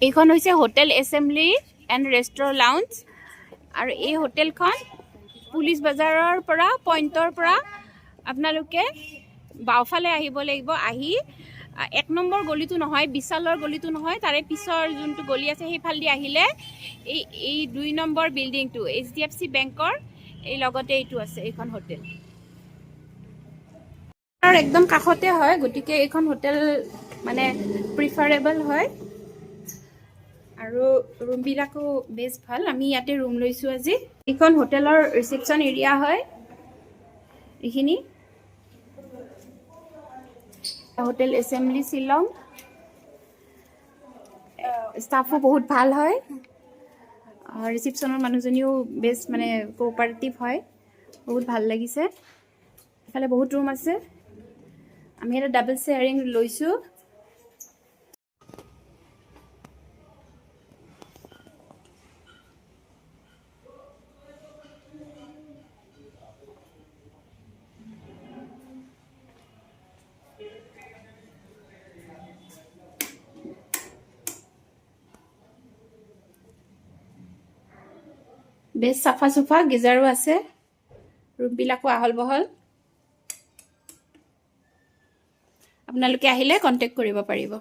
এইখন হৈছে hotel assembly and restaurant lounge আৰু এই হোটেলখন পুলিচ বজাৰৰ পৰা পইণ্টৰ পৰা আপোনালোকে বাওঁফালে আহিব লাগিব। আহি 1 নম্বৰ গলিটো নহয়, বিশালৰ গলিটো নহয়, তাৰে পিছৰ যোনটো গলি আছে সেইফালেদি আহিলে এই 2 নম্বৰ বিল্ডিংটো HDFC বেংকৰ এই লগতে এইটো আছে এইখন হোটেল। একদম কাষতে হয়, গতিকে এইখন হোটেল মানে প্ৰিফাৰেবল হয় আৰু ৰুমবিলাকো বেছ ভাল। আমি ইয়াতে ৰুম লৈছোঁ আজি। এইখন হোটেলৰ ৰিচেপশ্যন এৰিয়া হয় এইখিনি। হোটেল এছেম্বলি শ্বিলং, ষ্টাফো বহুত ভাল হয়। ৰিচেপশ্যনৰ মানুহজনীও বেছ মানে কোঅপাৰেটিভ হয়, বহুত ভাল লাগিছে। ইফালে বহুত ৰুম আছে, আমি এটা ডাবল শ্বেয়াৰিং লৈছোঁ। বেছ চাফা চুফা, গিজাৰো আছে, ৰুমবিলাকো আহল বহল। আপোনালোকে আহিলে কণ্টেক্ট কৰিব পাৰিব।